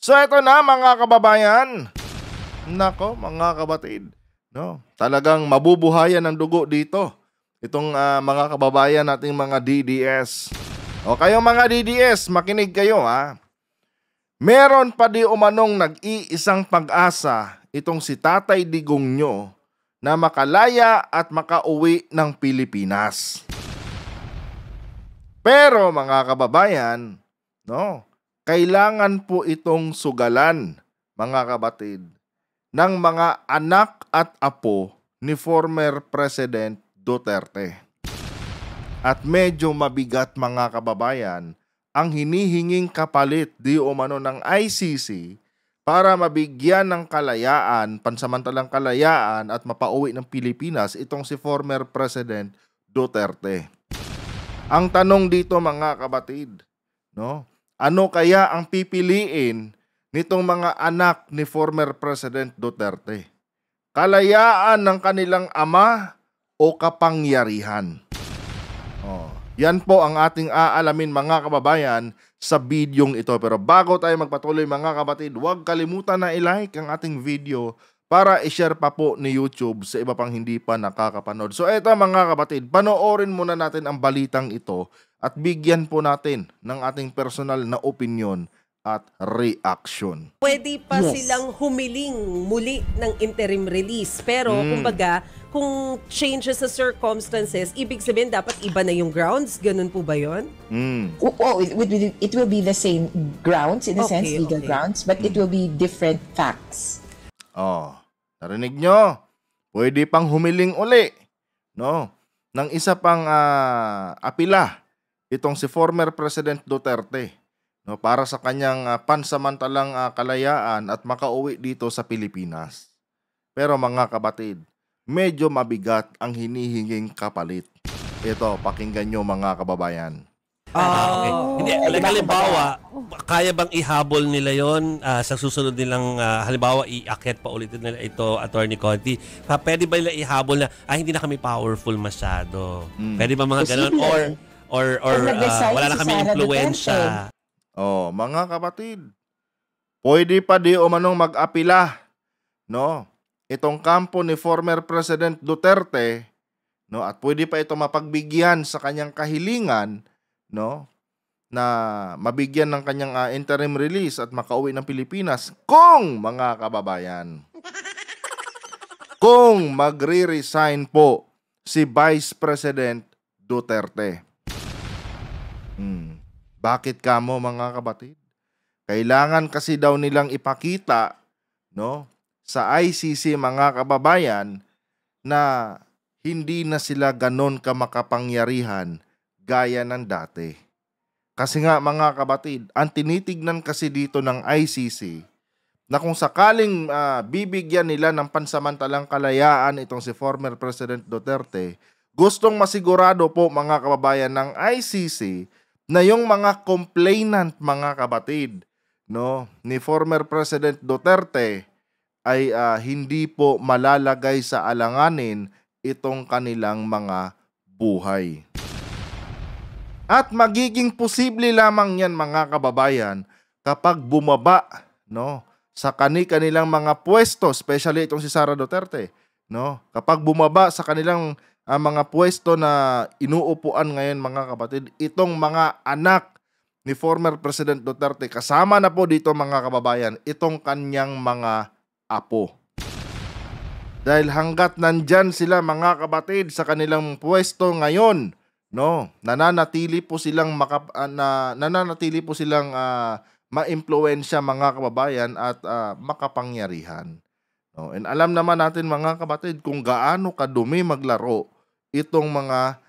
So eto na mga kababayan. Nako mga kabatid, no? Talagang mabubuhayan ng dugo dito. Itong mga kababayan nating mga DDS. O kayo mga DDS, makinig kayo ha. Meron pa di umanong nag-iisang pag-asa itong si Tatay Digong nyo na makalaya at makauwi ng Pilipinas. Pero mga kababayan, no, kailangan po itong sugalan, mga kabatid, ng mga anak at apo ni former President Duterte. At medyo mabigat mga kababayan ang hinihinging kapalit di umano ng ICC para mabigyan ng kalayaan, pansamantalang kalayaan at mapauwi ng Pilipinas itong si former President Duterte. Ang tanong dito mga kabatid, no? Ano kaya ang pipiliin nitong mga anak ni former President Duterte? Kalayaan ng kanilang ama o kapangyarihan? Yan po ang ating aalamin mga kababayan sa bidyong ito. Pero bago tayo magpatuloy mga kabatid, huwag kalimutan na i-like ang ating video para i-share pa po ni YouTube sa iba pang hindi pa nakakapanood. So eto mga kabatid, panoorin muna natin ang balitang ito at bigyan po natin ng ating personal na opinion at reaction. Pwede pa silang humiling muli ng interim release. Pero kumbaga, kung changes sa circumstances, ibig sabihin dapat iba na yung grounds? Ganun po ba yun? It will be the same grounds, in a sense, legal grounds, but it will be different facts. Narinig nyo? Pwede pang humiling uli, no? Ng isa pang apila, itong si former President Duterte, no, para sa kanyang pansamantalang kalayaan at makauwi dito sa Pilipinas. Pero mga kabatid, medyo mabigat ang hinihinging kapalit. Ito, pakinggan nyo mga kababayan. Okay. Hindi, halimbawa, kaya bang ihabol nila yon sa susunod nilang, halimbawa, iakyat pa ulit nila ito, Attorney Conti? Pwede ba nila ihabol na, hindi na kami powerful masyado? Pwede ba mga ganun? Or wala na kami impluwensya? Mga kapatid, pwede pa di umanong mag-apila, no? Itong kampo ni former President Duterte, no? At pwede pa ito mapagbigyan sa kanyang kahilingan, no, na mabigyan ng kanyang interim release at makauwi ng Pilipinas kung mga kababayan, kung magre-resign po si Vice President Duterte. Bakit kamo mga kabatid? Kailangan kasi daw nilang ipakita, no, sa ICC mga kababayan na hindi na sila ganon kamakapangyarihan gaya ng dati. Kasi nga mga kabatid, ang tinitignan kasi dito ng ICC na kung sakaling bibigyan nila ng pansamantalang kalayaan itong si former President Duterte, gustong masigurado po mga kababayan ng ICC na yung mga complainant mga kabatid, no, ni former President Duterte ay hindi po malalagay sa alanganin itong kanilang mga buhay. At magiging posible lamang yan mga kababayan kapag bumaba, no, sa kanilang mga pwesto, especially itong si Sara Duterte, no, kapag bumaba sa kanilang mga pwesto na inuupuan ngayon mga kapatid, itong mga anak ni former President Duterte, kasama na po dito mga kababayan, itong kanyang mga apo. Dahil hanggat nandyan sila mga kapatid sa kanilang pwesto ngayon, no, nananatili po silang maimpluwensya mga kababayan at makapangyarihan. No, and alam naman natin mga kapatid kung gaano kadumi maglaro itong mga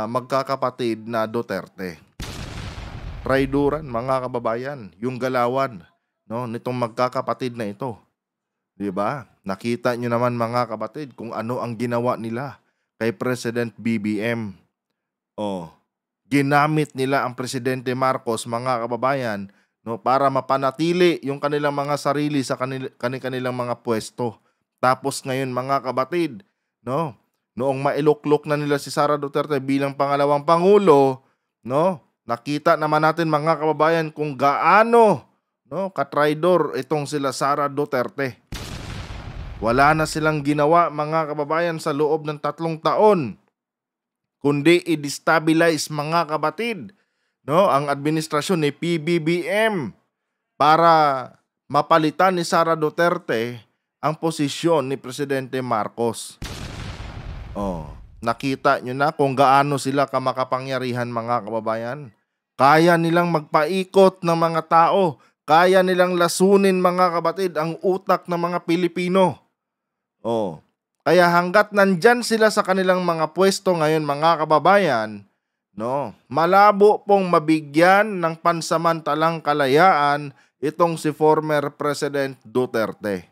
magkakapatid na Duterte. Traiduran mga kababayan, yung galawan, no, nitong magkakapatid na ito. 'Di ba? Nakita nyo naman mga kapatid kung ano ang ginawa nila kay President BBM. Ginamit nila ang Presidente Marcos mga kababayan, no, para mapanatili yung kanilang mga sarili sa kanilang mga pwesto. Tapos ngayon mga kabatid, no, noong mailuklok na nila si Sara Duterte bilang pangalawang pangulo, no, nakita naman natin mga kababayan kung gaano, no, katraidor itong sila Sara Duterte. Wala na silang ginawa mga kababayan sa loob ng 3 taon, kundi i-destabilize mga kapatid, no, ang administrasyon ni PBBM para mapalitan ni Sara Duterte ang posisyon ni Presidente Marcos. Nakita nyo na kung gaano sila kamakapangyarihan mga kababayan. Kaya nilang magpaikot ng mga tao, kaya nilang lasunin mga kapatid ang utak ng mga Pilipino. Kaya hanggat nandyan sila sa kanilang mga pwesto ngayon mga kababayan, no, malabo pong mabigyan ng pansamantalang kalayaan itong si former President Duterte.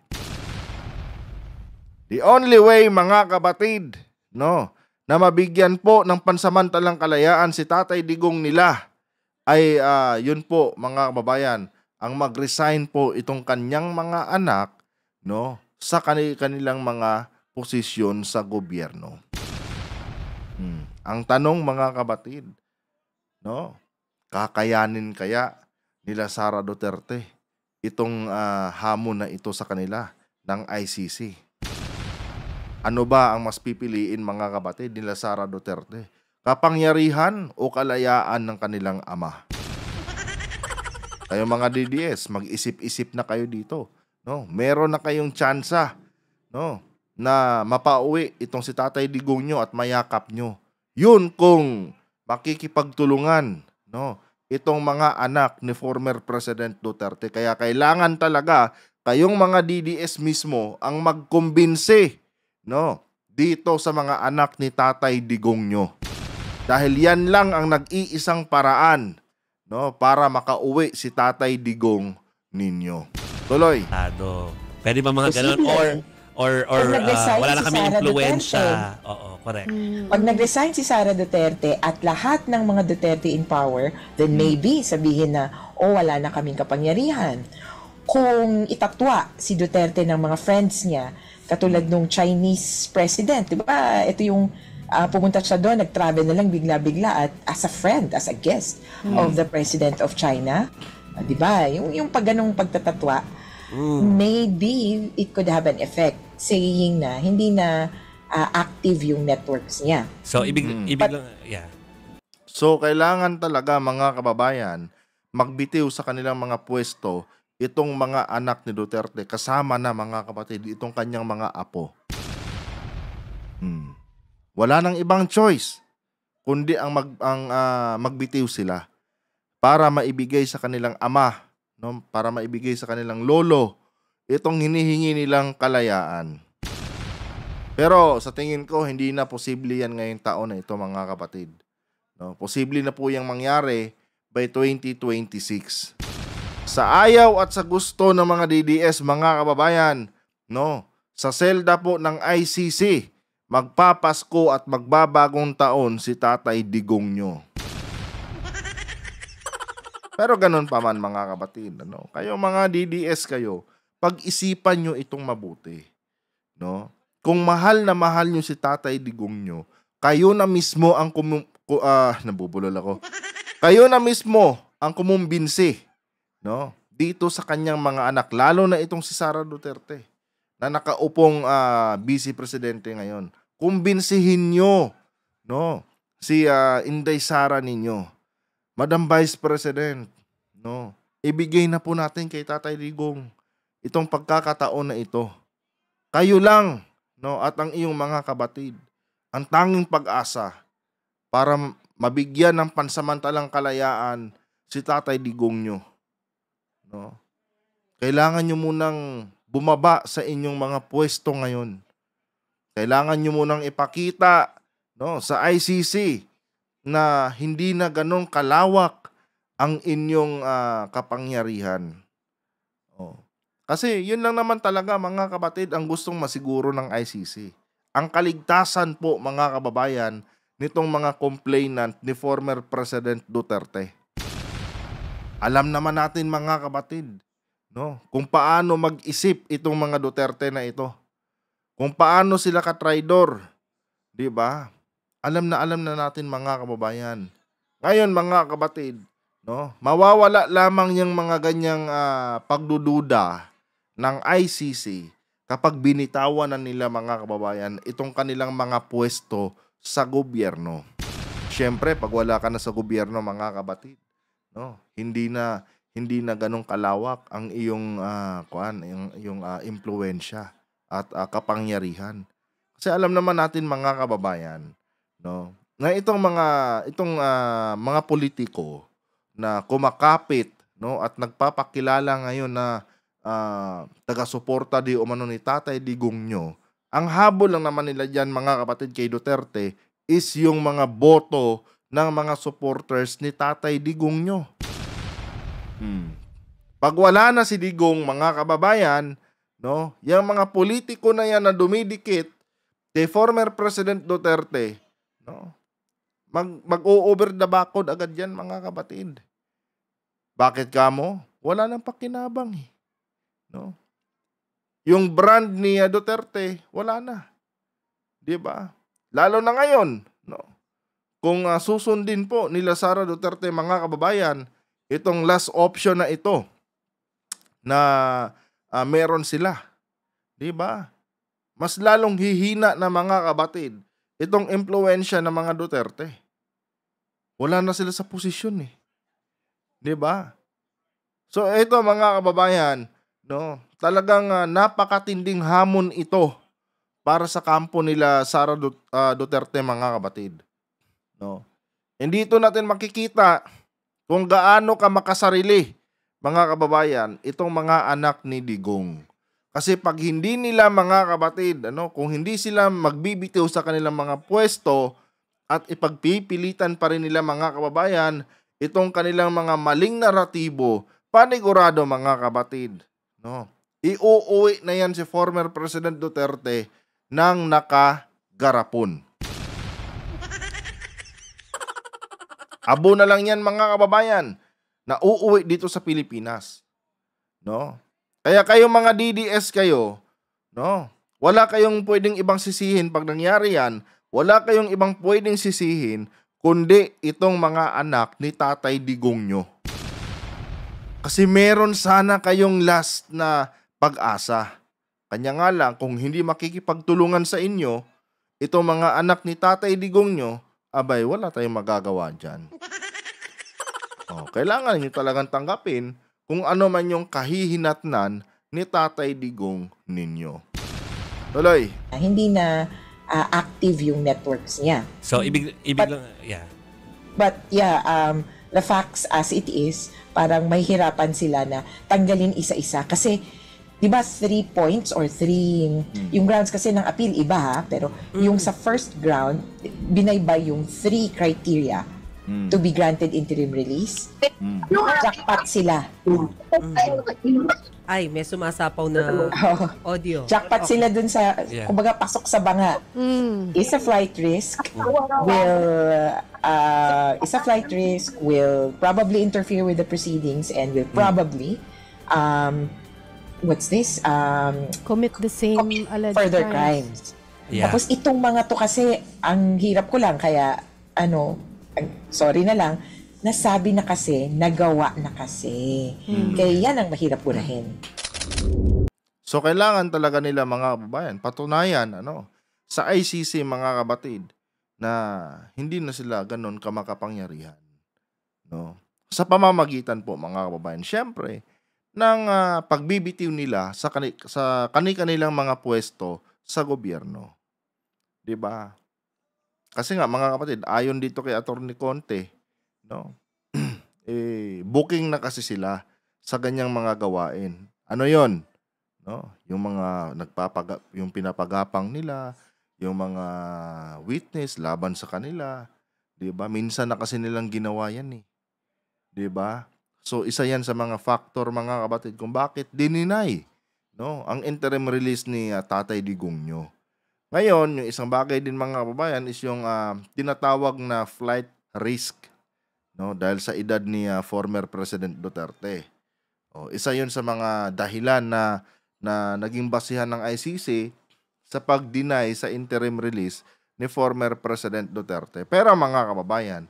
The only way mga kapatid, no, na mabigyan po ng pansamantalang kalayaan si Tatay Digong nila ay yun po mga kababayan, ang mag-resign po itong kanyang mga anak, no, sa kanilang mga posisyon sa gobyerno. Ang tanong mga kapatid, no, kakayanin kaya nila Sara Duterte itong hamon na ito sa kanila ng ICC? Ano ba ang mas pipiliin mga kapatid nila Sara Duterte? Kapangyarihan o kalayaan ng kanilang ama? Kayo mga DDS, mag-isip-isip na kayo dito. No, meron na kayong tsansa, no, na mapauwi itong si Tatay Digong nyo at mayakap nyo. Yun kung makikipagtulungan, no, itong mga anak ni former President Duterte. Kaya kailangan talaga kayong mga DDS mismo ang magkumbinsi, no, dito sa mga anak ni Tatay Digong nyo. Dahil yan lang ang nag-iisang paraan, no, para makauwi si Tatay Digong ninyo. Tuloy. Pwede ba mga ganun? Or wala na kami influensya. Oo, correct. Pag nag-resign si Sara Duterte at lahat ng mga Duterte in power, then maybe sabihin na, wala na kaming kapangyarihan. Kung itatwa si Duterte ng mga friends niya, katulad nung Chinese president, di ba? Ito yung pumunta siya doon, nag-travel na lang bigla-bigla at as a friend, as a guest of the President of China. Di ba? Yung ganong pagtatatwa, maybe it could have an effect saying na hindi na active yung networks niya. So, ibig lang, yeah. So, kailangan talaga mga kababayan, magbitiw sa kanilang mga pwesto itong mga anak ni Duterte, kasama na mga kapatid, itong kanyang mga apo. Wala nang ibang choice, kundi ang magbitiw sila para maibigay sa kanilang ama, no, para maibigay sa kanilang lolo itong hinihingi nilang kalayaan. Pero sa tingin ko, hindi na posible yan ngayong taon na ito mga kapatid. No, posible na po yung mangyari by 2026. Sa ayaw at sa gusto ng mga DDS mga kababayan, no, sa selda po ng ICC, magpapasko at magbabagong taon si Tatay Digong nyo. Pero ganun pa man mga kapatid, no? Kayo mga DDS kayo, pag-isipan nyo itong mabuti, no? Kung mahal na mahal nyo si Tatay Digong nyo, kayo na mismo ang nabubulol ako. Kayo na mismo ang kumumbinsi, no? Dito sa kanyang mga anak, lalo na itong si Sara Duterte na nakaupong vice presidente ngayon. Kumbinsihin nyo, no, si Inday Sara ninyo. Madam Vice President, no, ibigay na po natin kay Tatay Digong itong pagkakataon na ito. Kayo lang, no, at ang iyong mga kabatid, ang tanging pag-asa para mabigyan ng pansamantalang kalayaan si Tatay Digong nyo. No? Kailangan nyo munang bumaba sa inyong mga pwesto ngayon. Kailangan nyo munang ipakita, no, sa ICC na hindi na ganong kalawak ang inyong kapangyarihan. Kasi yun lang naman talaga mga kapatid ang gustong masiguro ng ICC. Ang kaligtasan po mga kababayan nitong mga complainant ni former President Duterte. Alam naman natin mga kapatid, no, kung paano mag-isip itong mga Duterte na ito. Kung paano sila ka-traidor, di ba? Alam na natin mga kababayan. Ngayon mga kapatid, no? Mawawala lamang yung mga ganyang pagdududa ng ICC kapag binitawan na nila, mga kababayan, itong kanilang mga pwesto sa gobyerno. Siyempre, pag wala ka na sa gobyerno, mga kabatid, no? Hindi na ganong kalawak ang iyong impluwensya at kapangyarihan. Kasi alam naman natin, mga kababayan, no, na itong mga politiko na kumakapit, no, at nagpapakilala ngayon na taga-suporta di umano ni Tatay Digong nyo, ang habol lang naman nila diyan, mga kapatid, kay Duterte is yung mga boto ng mga supporters ni Tatay Digong nyo. Pag wala na si Digong, mga kababayan, no, yung mga politiko na yan na dumidikit kay former President Duterte, no, mag-o-over the backod agad yan, mga kapatid. Bakit kamo? Wala nang pakinabang eh. No? Yung brand ni Duterte, wala na. 'Di ba? Lalo na ngayon, no? Kung susundin po nila Sara Duterte, mga kababayan, itong last option na ito na meron sila. 'Di ba? Mas lalong hihina na, mga kabatid, itong impluwensya ng mga Duterte. Wala na sila sa posisyon eh. 'Di ba? So ito, mga kababayan, no, talagang napakatinding hamon ito para sa kampo nila Sara Duterte, mga kabatid. No. Hindi ito natin makikita kung gaano ka makasarili, mga kababayan, itong mga anak ni Digong. Kasi pag hindi nila, mga kabatid, kung hindi sila magbibitiw sa kanilang mga pwesto at ipagpipilitan pa rin nila, mga kababayan, itong kanilang mga maling naratibo, panigurado, mga kabatid, no, iuuwi na yan si former President Duterte ng nakagarapon. Abo na lang yan, mga kababayan, na uuwi dito sa Pilipinas. No? Kaya kayong mga DDS kayo, no, wala kayong pwedeng ibang sisihin pag nangyari yan. Wala kayong ibang pwedeng sisihin kundi itong mga anak ni Tatay Digong nyo. Kasi meron sana kayong last na pag-asa. Kanya nga lang, kung hindi makikipagtulungan sa inyo, itong mga anak ni Tatay Digong nyo, abay, wala tayong magagawa dyan. Kailangan nyo talagang tanggapin kung ano man yung kahihinatnan ni Tatay Digong ninyo. Tuloy. Hindi na active yung networks niya. So, ibig lang, yeah. But yeah, the facts as it is, parang may hirapan sila na tanggalin isa-isa. Kasi, di ba 3 points or 3, yung grounds kasi ng appeal iba ha, pero yung sa first ground, binaybay yung 3 criteria to be granted interim release. Jackpot sila. Ay, may sumasapaw na audio. Jackpot sila dun sa, kumbaga, pasok sa banga. Is a flight risk will probably interfere with the proceedings and will probably commit the same alleged further crimes. Yeah. Tapos itong mga to kasi, ang hirap ko lang, kaya sorry na lang, nasabi na kasi, nagawa na kasi. Kaya yan ang mahirap burahin. So kailangan talaga nila, mga kababayan, patunayan sa ICC, mga kabatid, na hindi na sila ganon kamakapangyarihan. No? Sa pamamagitan po, mga kababayan, syempre, ng pagbibitiw nila sa kanilang mga pwesto sa gobyerno. 'Di ba? Kasi nga, mga kapatid, ayon dito kay Atty. Conte, no? Booking na kasi sila sa ganyang mga gawain. Ano 'yon? No? Yung mga yung pinapagapang nila, yung mga witness laban sa kanila, 'di ba? Minsan na kasi nilang ginawa 'yan eh. 'Di ba? So isa 'yan sa mga factor, mga kapatid, kung bakit dininay, no, ang interim release ni Tatay Digong nyo. Ngayon, yung isang bagay din, mga kababayan, is yung tinatawag na flight risk, no, dahil sa edad ni former President Duterte. Isa 'yon sa mga dahilan na naging basihan ng ICC sa pag-deny sa interim release ni former President Duterte. Pero, mga kababayan,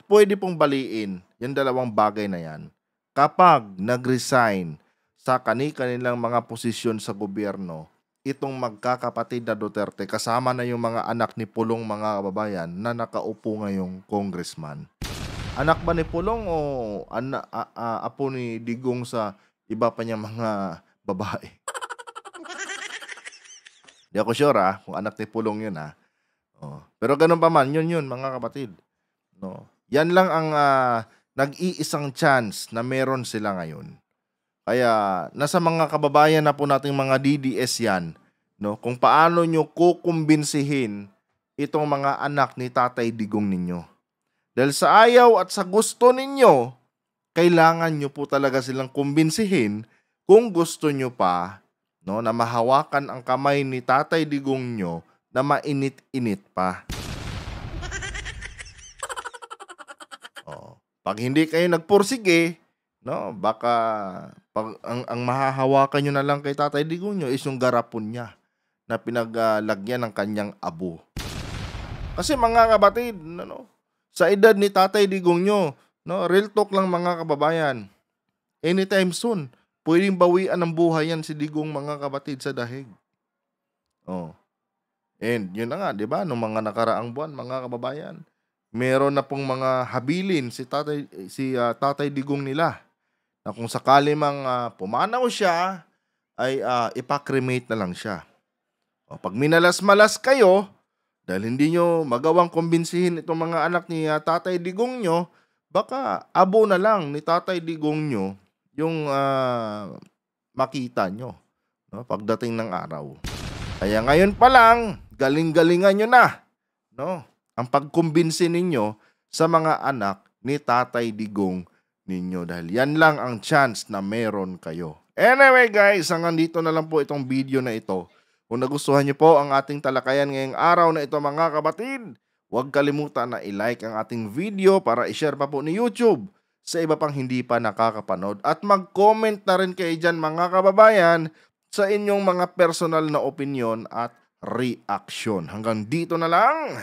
pwede pong baliin yung dalawang bagay na yan kapag nag-resign sa kanilang mga posisyon sa gobyerno itong magkakapatid na Duterte kasama na yung mga anak ni Pulong, mga kababayan, na nakaupo ngayong congressman. Anak ba ni Pulong o apo ni Digong sa iba pa niyang mga babae? Di ako sure kung anak ni Pulong yun Pero ganun pa man, yun mga kapatid. No. Yan lang ang nag-iisang chance na meron sila ngayon. Kaya nasa mga kababayan na po nating mga DDS yan, no, kung paano nyo kukumbinsihin itong mga anak ni Tatay Digong ninyo. Dahil sa ayaw at sa gusto ninyo, kailangan nyo po talaga silang kumbinsihin kung gusto nyo pa, no, na mahawakan ang kamay ni Tatay Digong nyo na mainit-init pa. Pag hindi kayo nagpursige, no, baka ang mahahawakan nyo na lang kay Tatay Digong nyo is yung garapon niya na pinaglagyan ng kanyang abo. Kasi mga kabatid, sa edad ni Tatay Digong nyo, real talk lang mga kababayan, anytime soon, pwedeng bawian ng buhay yan si Digong, mga kabatid, sa dahig. And yun na nga, di ba, nung mga nakaraang buwan, mga kababayan, meron na pong mga habilin si Tatay Digong nila na kung sakali mang pumanaw siya, ay ipakremate na lang siya. Pag minalas-malas kayo, dahil hindi nyo magawang kumbinsihin itong mga anak ni Tatay Digong nyo, baka abo na lang ni Tatay Digong nyo yung makita nyo, no, pagdating ng araw. Kaya ngayon pa lang, galing-galingan nyo na, no, ang pagkumbinsi ninyo sa mga anak ni Tatay Digong ninyo. Dahil yan lang ang chance na meron kayo. Anyway guys, hanggang dito na lang po itong video na ito. Kung nagustuhan nyo po ang ating talakayan ngayong araw na ito mga kabatid, huwag kalimutan na i-like ang ating video para i-share pa po ni YouTube sa iba pang hindi pa nakakapanood. At mag-comment na rin kayo dyan mga kababayan sa inyong mga personal na opinion at reaction. Hanggang dito na lang.